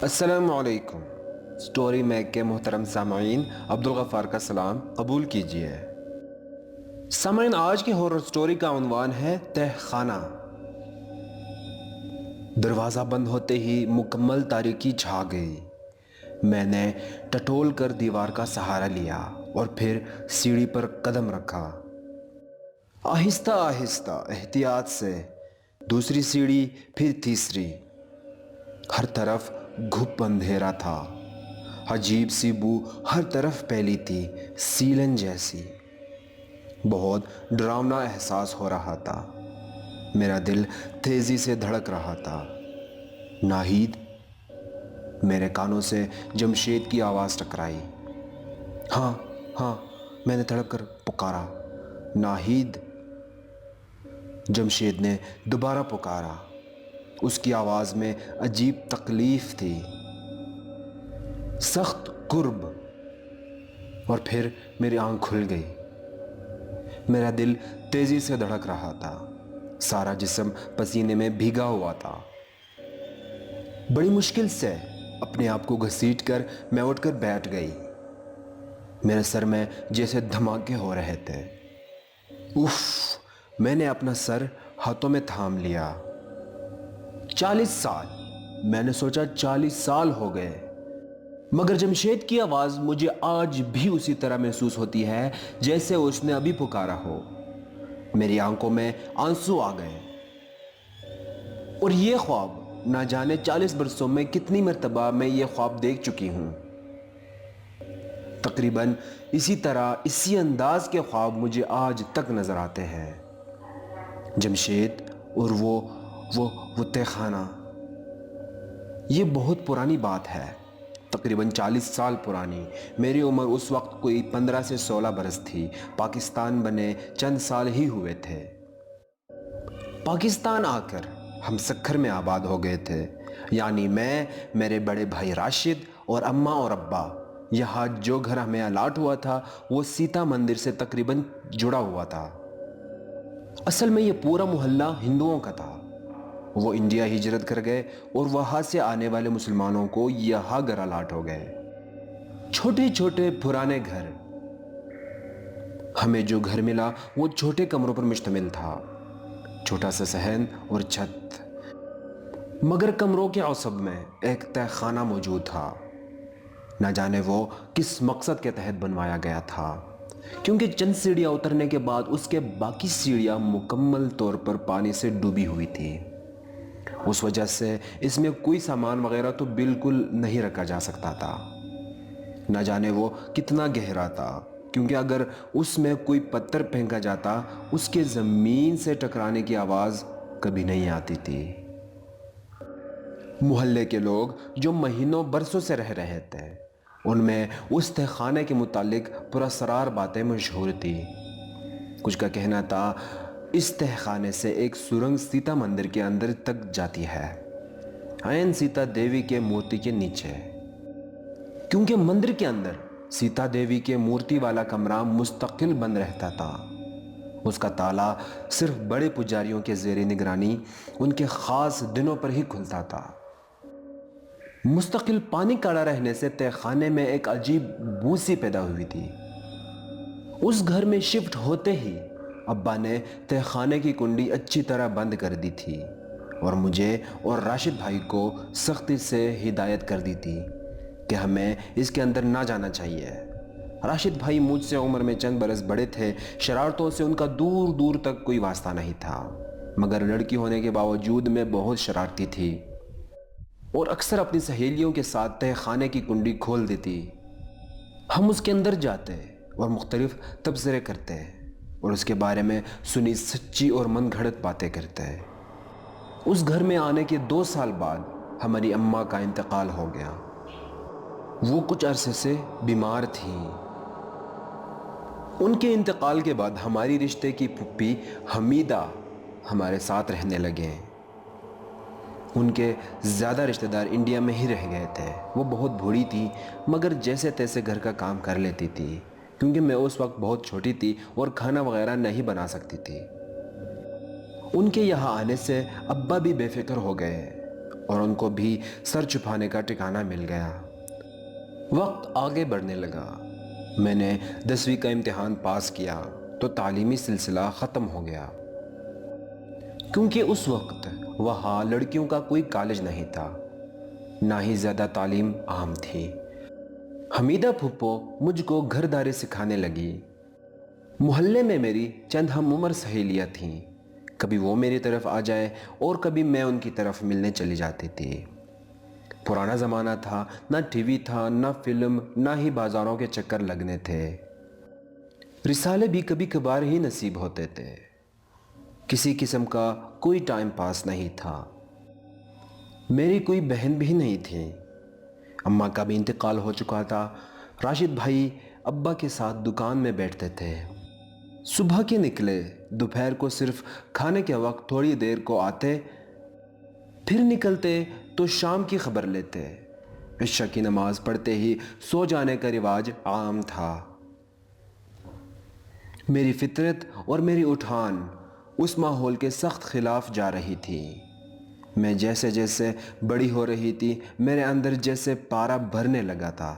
السلام علیکم۔ Story make کے محترم سامعین، عبدالغفار کا سلام قبول کیجئے۔ سامعین، آج کی ہارر سٹوری کا عنوان ہے تہ خانہ۔ دروازہ بند ہوتے ہی مکمل تاریکی چھا گئی۔ میں نے ٹٹول کر دیوار کا سہارا لیا اور پھر سیڑھی پر قدم رکھا۔ آہستہ آہستہ، احتیاط سے، دوسری سیڑھی، پھر تیسری۔ ہر طرف گھپ اندھیرا تھا۔ عجیب سی بو ہر طرف پھیلی تھی، سیلن جیسی۔ بہت ڈراؤنا احساس ہو رہا تھا۔ میرا دل تیزی سے دھڑک رہا تھا۔ ناہید؟ میرے کانوں سے جمشید کی آواز ٹکرائی۔ ہاں ہاں، میں نے تڑپ کر پکارا۔ ناہید؟ جمشید نے دوبارہ پکارا۔ اس کی آواز میں عجیب تکلیف تھی، سخت قرب۔ اور پھر میری آنکھ کھل گئی۔ میرا دل تیزی سے دھڑک رہا تھا، سارا جسم پسینے میں بھیگا ہوا تھا۔ بڑی مشکل سے اپنے آپ کو گھسیٹ کر میں اٹھ کر بیٹھ گئی۔ میرے سر میں جیسے دھماکے ہو رہے تھے۔ اف! میں نے اپنا سر ہاتھوں میں تھام لیا۔ 40 سال! میں نے سوچا 40 سال ہو گئے، مگر جمشید کی آواز مجھے آج بھی اسی طرح محسوس ہوتی ہے جیسے اس نے ابھی پکارا ہو۔ میری آنکھوں میں آنسو آ گئے۔ اور یہ خواب، نہ جانے 40 برسوں میں کتنی مرتبہ میں یہ خواب دیکھ چکی ہوں۔ تقریباً اسی طرح، اسی انداز کے خواب مجھے آج تک نظر آتے ہیں۔ جمشید اور وہ تہ خانہ۔ یہ بہت پرانی بات ہے، تقریباً 40 سال پرانی۔ میری عمر اس وقت کوئی 15 سے 16 برس تھی۔ پاکستان بنے چند سال ہی ہوئے تھے۔ پاکستان آ کر ہم سکھر میں آباد ہو گئے تھے، یعنی میں، میرے بڑے بھائی راشد اور اماں اور ابا۔ یہاں جو گھر ہمیں الاٹ ہوا تھا وہ سیتا مندر سے تقریباً جڑا ہوا تھا۔ اصل میں یہ پورا محلہ ہندوؤں کا تھا۔ وہ انڈیا ہجرت کر گئے اور وہاں سے آنے والے مسلمانوں کو یہاں گھر الاٹ ہو گئے۔ چھوٹے چھوٹے پرانے گھر۔ ہمیں جو گھر ملا وہ چھوٹے کمروں پر مشتمل تھا، چھوٹا سا صحن اور چھت، مگر کمروں کے عصب میں ایک تہ خانہ موجود تھا۔ نہ جانے وہ کس مقصد کے تحت بنوایا گیا تھا، کیونکہ چند سیڑھیاں اترنے کے بعد اس کے باقی سیڑھیاں مکمل طور پر پانی سے ڈوبی ہوئی تھی۔ اس وجہ سے اس میں کوئی سامان وغیرہ تو بالکل نہیں رکھا جا سکتا تھا۔ نہ جانے وہ کتنا گہرا تھا، کیونکہ اگر اس میں کوئی پتھر پھینکا جاتا اس کے زمین سے ٹکرانے کی آواز کبھی نہیں آتی تھی۔ محلے کے لوگ جو مہینوں برسوں سے رہ رہے تھے، ان میں اس تہ خانے کے متعلق پراسرار باتیں مشہور تھی۔ کچھ کا کہنا تھا اس تہ خانے سے ایک سرنگ سیتا مندر کے اندر تک جاتی ہے، عین سیتا دیوی کے مورتی کے نیچے۔ کیونکہ مندر کے اندر سیتا دیوی کے مورتی والا کمرہ مستقل بند رہتا تھا۔ اس کا تالا صرف بڑے پجاریوں کے زیر نگرانی ان کے خاص دنوں پر ہی کھلتا تھا۔ مستقل پانی کڑا رہنے سے تہ خانے میں ایک عجیب بو سی پیدا ہوئی تھی۔ اس گھر میں شفٹ ہوتے ہی ابا نے تہ خانے کی کنڈی اچھی طرح بند کر دی تھی اور مجھے اور راشد بھائی کو سختی سے ہدایت کر دی تھی کہ ہمیں اس کے اندر نہ جانا چاہیے۔ راشد بھائی مجھ سے عمر میں چند برس بڑے تھے، شرارتوں سے ان کا دور دور تک کوئی واسطہ نہیں تھا، مگر لڑکی ہونے کے باوجود میں بہت شرارتی تھی اور اکثر اپنی سہیلیوں کے ساتھ تہ خانے کی کنڈی کھول دیتی۔ ہم اس کے اندر جاتے اور مختلف تبصرے کرتے اور اس کے بارے میں سنی سچی اور من گھڑت باتیں کرتے۔ اس گھر میں آنے کے 2 سال بعد ہماری اماں کا انتقال ہو گیا۔ وہ کچھ عرصے سے بیمار تھیں۔ ان کے انتقال کے بعد ہماری رشتے کی پھپھی حمیدہ ہمارے ساتھ رہنے لگے۔ ان کے زیادہ رشتہ دار انڈیا میں ہی رہ گئے تھے۔ وہ بہت بوڑھی تھی، مگر جیسے تیسے گھر کا کام کر لیتی تھی، کیونکہ میں اس وقت بہت چھوٹی تھی اور کھانا وغیرہ نہیں بنا سکتی تھی۔ ان کے یہاں آنے سے ابا بھی بے فکر ہو گئے اور ان کو بھی سر چھپانے کا ٹھکانہ مل گیا۔ وقت آگے بڑھنے لگا۔ میں نے 10ویں کا امتحان پاس کیا تو تعلیمی سلسلہ ختم ہو گیا، کیونکہ اس وقت وہاں لڑکیوں کا کوئی کالج نہیں تھا، نہ ہی زیادہ تعلیم عام تھی۔ حمیدہ پھپھو مجھ کو گھرداری سکھانے لگی۔ محلے میں میری چند ہم عمر سہیلیاں تھیں، کبھی وہ میری طرف آ جائے اور کبھی میں ان کی طرف ملنے چلی جاتی تھی۔ پرانا زمانہ تھا، نہ ٹی وی تھا، نہ فلم، نہ ہی بازاروں کے چکر لگنے تھے۔ رسالے بھی کبھی کبھار ہی نصیب ہوتے تھے۔ کسی قسم کا کوئی ٹائم پاس نہیں تھا۔ میری کوئی بہن بھی نہیں تھی۔ اماں کا بھی انتقال ہو چکا تھا۔ راشد بھائی ابا کے ساتھ دکان میں بیٹھتے تھے۔ صبح کے نکلے، دوپہر کو صرف کھانے کے وقت تھوڑی دیر کو آتے، پھر نکلتے تو شام کی خبر لیتے۔ عشاء کی نماز پڑھتے ہی سو جانے کا رواج عام تھا۔ میری فطرت اور میری اٹھان اس ماحول کے سخت خلاف جا رہی تھی۔ میں جیسے جیسے بڑی ہو رہی تھی، میرے اندر جیسے پارا بھرنے لگا تھا۔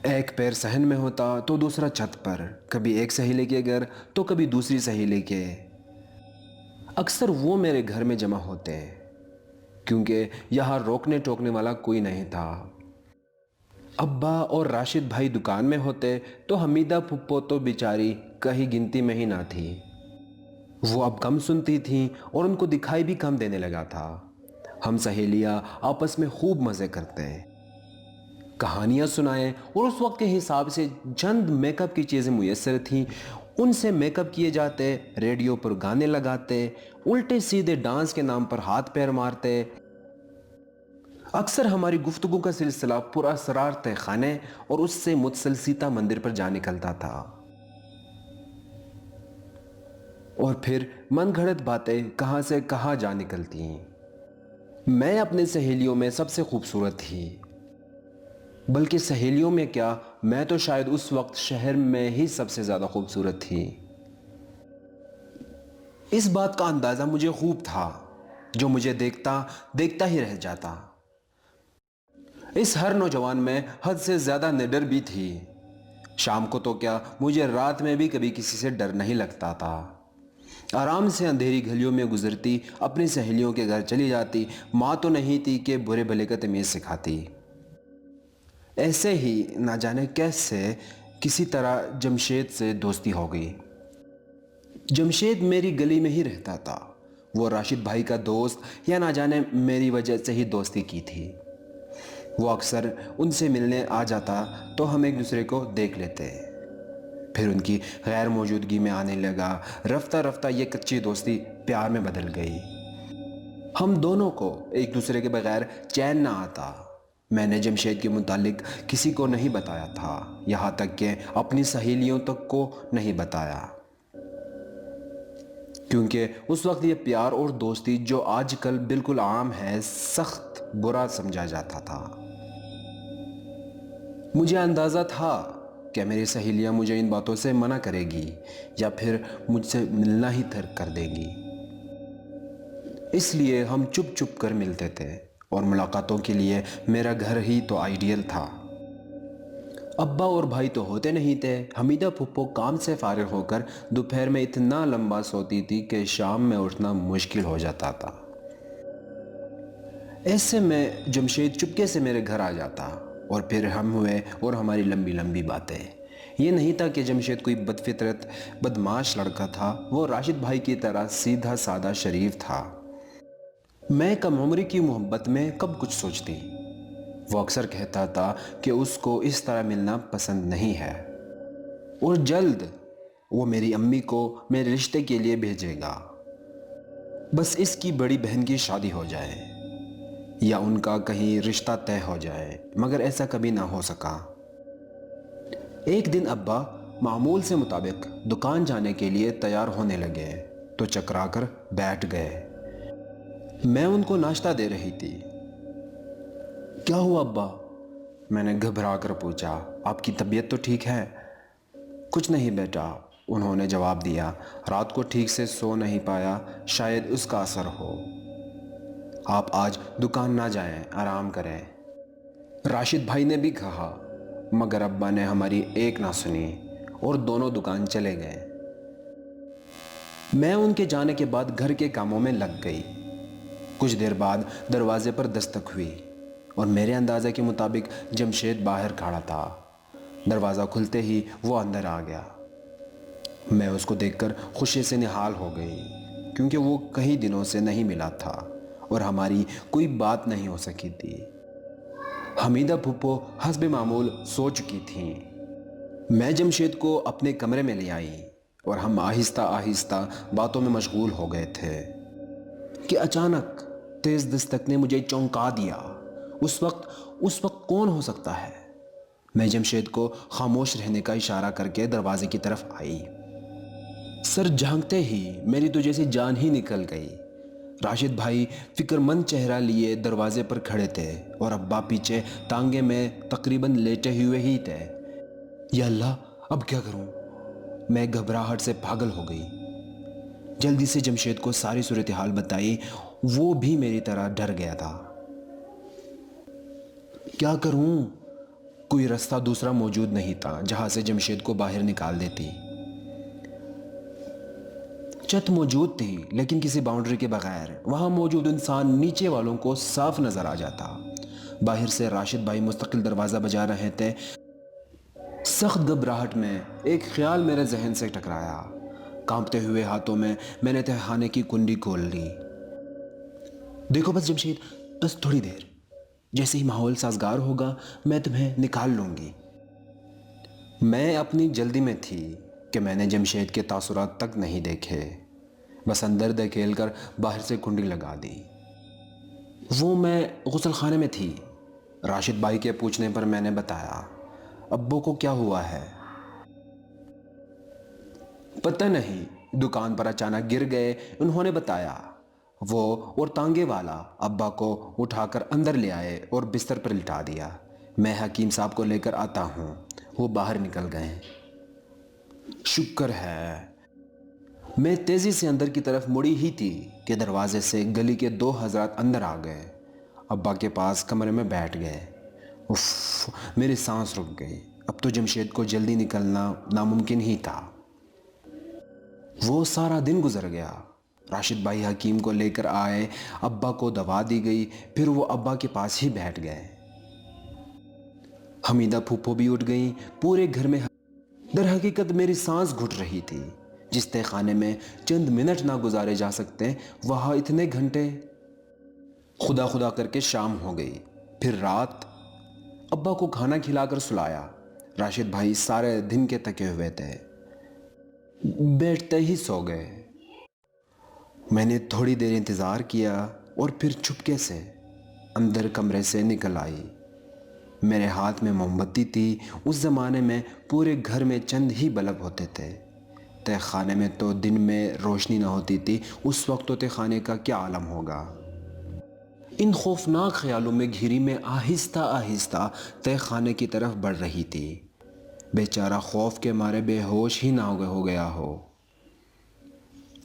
ایک پیر صحن میں ہوتا تو دوسرا چھت پر، کبھی ایک سہیلے کے گھر تو کبھی دوسری سہیلے کے۔ اکثر وہ میرے گھر میں جمع ہوتے، کیونکہ یہاں روکنے ٹوکنے والا کوئی نہیں تھا۔ ابا اور راشد بھائی دکان میں ہوتے تو حمیدہ پھپھو تو بیچاری کہیں گنتی میں ہی نہ تھی۔ وہ اب کم سنتی تھیں اور ان کو دکھائی بھی کم دینے لگا تھا۔ ہم سہیلیاں آپس میں خوب مزے کرتے، کہانیاں سنائیں، اور اس وقت کے حساب سے چند میک اپ کی چیزیں میسر تھیں، ان سے میک اپ کیے جاتے، ریڈیو پر گانے لگاتے، الٹے سیدھے ڈانس کے نام پر ہاتھ پیر مارتے۔ اکثر ہماری گفتگو کا سلسلہ پراسرار تہ خانے اور اس سے متصل سیتا مندر پر جا نکلتا تھا، اور پھر من گھڑت باتیں کہاں سے کہاں جا نکلتی۔ میں اپنے سہیلیوں میں سب سے خوبصورت تھی، بلکہ سہیلیوں میں کیا، میں تو شاید اس وقت شہر میں ہی سب سے زیادہ خوبصورت تھی۔ اس بات کا اندازہ مجھے خوب تھا، جو مجھے دیکھتا ہی رہ جاتا۔ اس ہر نوجوان میں حد سے زیادہ نڈر بھی تھی۔ شام کو تو کیا، مجھے رات میں بھی کبھی کسی سے ڈر نہیں لگتا تھا۔ آرام سے اندھیری گلیوں میں گزرتی، اپنی سہیلیوں کے گھر چلی جاتی۔ ماں تو نہیں تھی کہ برے بھلے کا تمیز سکھاتی۔ ایسے ہی نہ جانے کیسے کسی طرح جمشید سے دوستی ہو گئی۔ جمشید میری گلی میں ہی رہتا تھا۔ وہ راشد بھائی کا دوست، یا نہ جانے میری وجہ سے ہی دوستی کی تھی۔ وہ اکثر ان سے ملنے آ جاتا تو ہم ایک دوسرے کو دیکھ لیتے، پھر ان کی غیر موجودگی میں آنے لگا۔ رفتہ رفتہ یہ کچی دوستی پیار میں بدل گئی۔ ہم دونوں کو ایک دوسرے کے بغیر چین نہ آتا۔ میں نے جمشید کے متعلق کسی کو نہیں بتایا تھا، یہاں تک کہ اپنی سہیلیوں تک کو نہیں بتایا، کیونکہ اس وقت یہ پیار اور دوستی جو آج کل بالکل عام ہے، سخت برا سمجھا جاتا تھا۔ مجھے اندازہ تھا کہ میری سہیلیاں مجھے ان باتوں سے منع کرے گی یا پھر مجھ سے ملنا ہی ترک کر دے گی، اس لیے ہم چپ چپ کر ملتے تھے، اور ملاقاتوں کے لیے میرا گھر ہی تو آئیڈیل تھا۔ ابا اور بھائی تو ہوتے نہیں تھے۔ حمیدہ پھپھو کام سے فارغ ہو کر دوپہر میں اتنا لمبا سوتی تھی کہ شام میں اٹھنا مشکل ہو جاتا تھا۔ ایسے میں جمشید چپکے سے میرے گھر آ جاتا، اور پھر ہم ہوئے اور ہماری لمبی لمبی باتیں۔ یہ نہیں تھا کہ جمشید کوئی بد فطرت بدمعاش لڑکا تھا، وہ راشد بھائی کی طرح سیدھا سادہ شریف تھا۔ میں کم عمری کی محبت میں کب کچھ سوچتی۔ وہ اکثر کہتا تھا کہ اس کو اس طرح ملنا پسند نہیں ہے، اور جلد وہ میری امی کو میرے رشتے کے لیے بھیجے گا، بس اس کی بڑی بہن کی شادی ہو جائے یا ان کا کہیں رشتہ طے ہو جائے، مگر ایسا کبھی نہ ہو سکا۔ ایک دن ابا معمول سے مطابق دکان جانے کے لیے تیار ہونے لگے تو چکرا کر بیٹھ گئے۔ میں ان کو ناشتہ دے رہی تھی۔ کیا ہوا ابا؟ میں نے گھبرا کر پوچھا۔ آپ کی طبیعت تو ٹھیک ہے؟ کچھ نہیں بیٹا، انہوں نے جواب دیا، رات کو ٹھیک سے سو نہیں پایا، شاید اس کا اثر ہو۔ آپ آج دکان نہ جائیں، آرام کریں۔ راشد بھائی نے بھی کہا، مگر ابا نے ہماری ایک نہ سنی اور دونوں دکان چلے گئے۔ میں ان کے جانے کے بعد گھر کے کاموں میں لگ گئی۔ کچھ دیر بعد دروازے پر دستک ہوئی اور میرے اندازے کے مطابق جمشید باہر کھڑا تھا۔ دروازہ کھلتے ہی وہ اندر آ گیا۔ میں اس کو دیکھ کر خوشی سے نہال ہو گئی، کیونکہ وہ کئی دنوں سے نہیں ملا تھا اور ہماری کوئی بات نہیں ہو سکی تھی۔ حمیدہ پھپھو حسب معمول سو چکی تھیں۔ میں جمشید کو اپنے کمرے میں لے آئی اور ہم آہستہ آہستہ باتوں میں مشغول ہو گئے تھے کہ اچانک تیز دستک نے مجھے چونکا دیا۔ اس وقت کون ہو سکتا ہے؟ میں جمشید کو خاموش رہنے کا اشارہ کر کے دروازے کی طرف آئی۔ سر جھانکتے ہی میری تو جیسی جان ہی نکل گئی۔ راشد بھائی فکر مند چہرہ لیے دروازے پر کھڑے تھے اور ابا پیچھے ٹانگے میں تقریباً لیٹے ہوئے ہی تھے۔ یا اللہ، اب کیا کروں؟ میں گھبراہٹ سے پاگل ہو گئی۔ جلدی سے جمشید کو ساری صورتحال بتائی۔ وہ بھی میری طرح ڈر گیا تھا۔ کیا کروں؟ کوئی رستہ دوسرا موجود نہیں تھا جہاں سے جمشید کو باہر نکال دیتی۔ چھت موجود تھی لیکن کسی باؤنڈری کے بغیر۔ وہاں موجود انسان نیچے والوں کو صاف نظر آ جاتا۔ باہر سے راشد بھائی مستقل دروازہ بجا رہے تھے۔ سخت گھبراہٹ میں ایک خیال میرے ذہن سے ٹکرایا۔ کانپتے ہوئے ہاتھوں میں نے تہہ خانے کی کنڈی کھول لی۔ دیکھو بس جمشید، بس تھوڑی دیر، جیسے ہی ماحول سازگار ہوگا میں تمہیں نکال لوں گی۔ میں اپنی جلدی میں تھی کہ میں نے جمشید کے تاثرات تک نہیں دیکھے، بس اندر دھکیل کر باہر سے کنڈی لگا دی۔ وہ میں غسل خانے میں تھی۔ راشد بھائی کے پوچھنے پر میں نے بتایا، ابو کو کیا ہوا ہے؟ پتہ نہیں، دکان پر اچانک گر گئے، انہوں نے بتایا۔ وہ اور تانگے والا ابا کو اٹھا کر اندر لے آئے اور بستر پر لٹا دیا۔ میں حکیم صاحب کو لے کر آتا ہوں۔ وہ باہر نکل گئے۔ شکر ہے۔ میں تیزی سے اندر کی طرف مڑی ہی تھی کہ دروازے سے گلی کے 2 حضرات اندر آ گئے۔ ابا کے پاس کمرے میں بیٹھ گئے۔ اف، میری سانس رک گئی۔ اب تو جمشید کو جلدی نکلنا ناممکن ہی تھا۔ وہ سارا دن گزر گیا۔ راشد بھائی حکیم کو لے کر آئے، ابا کو دوا دی گئی، پھر وہ ابا کے پاس ہی بیٹھ گئے۔ حمیدہ پھوپھو بھی اٹھ گئیں۔ پورے گھر میں در حقیقت میری سانس گھٹ رہی تھی۔ جس تہہ خانے میں چند منٹ نہ گزارے جا سکتے، وہاں اتنے گھنٹے۔ خدا خدا کر کے شام ہو گئی، پھر رات۔ ابا کو کھانا کھلا کر سلایا۔ راشد بھائی سارے دن کے تھکے ہوئے تھے، بیٹھتے ہی سو گئے۔ میں نے تھوڑی دیر انتظار کیا اور پھر چپکے سے اندر کمرے سے نکل آئی۔ میرے ہاتھ میں موم بتی تھی۔ اس زمانے میں پورے گھر میں چند ہی بلب ہوتے تھے۔ تہہ خانے میں تو دن میں روشنی نہ ہوتی تھی۔ اس وقت تو تہہ خانے کا کیا عالم ہوگا۔ ان خوفناک خیالوں میں گھری میں آہستہ آہستہ تہہ خانے کی طرف بڑھ رہی تھی۔ بیچارہ خوف کے مارے بے ہوش ہی نہ ہو گیا ہو۔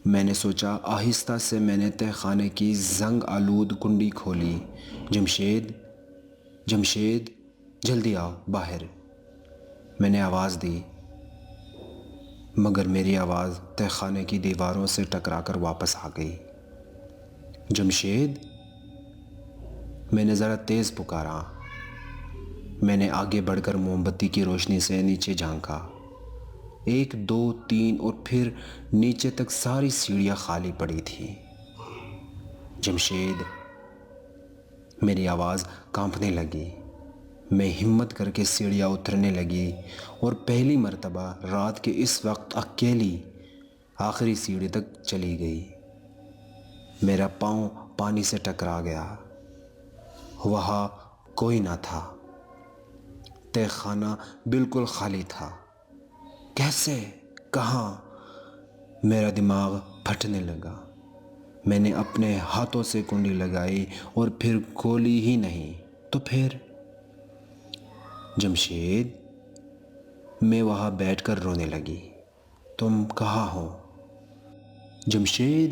میں نے سوچا، آہستہ سے میں نے تہہ خانے کی زنگ آلود کنڈی کھولی۔ جمشید، جمشید، جلدی آؤ باہر، میں نے آواز دی، مگر میری آواز تہہ خانے کی دیواروں سے ٹکرا کر واپس آ گئی۔ جمشید، میں نے ذرا تیز پکارا۔ میں نے آگے بڑھ کر موم بتی کی روشنی سے نیچے جھانکا۔ 1 2 3 اور پھر نیچے تک ساری سیڑھیاں خالی پڑی تھیں۔ جمشید، میری آواز کانپنے لگی۔ میں ہمت کر کے سیڑھیاں اترنے لگی اور پہلی مرتبہ رات کے اس وقت اکیلی آخری سیڑھی تک چلی گئی۔ میرا پاؤں پانی سے ٹکرا گیا۔ وہاں کوئی نہ تھا۔ تہہ خانہ بالکل خالی تھا۔ کیسے؟ کہاں؟ میرا دماغ پھٹنے لگا۔ میں نے اپنے ہاتھوں سے کنڈی لگائی اور پھر کھولی ہی نہیں تو پھر جمشید، میں وہاں بیٹھ کر رونے لگی۔ تم کہاں ہو؟ جمشید،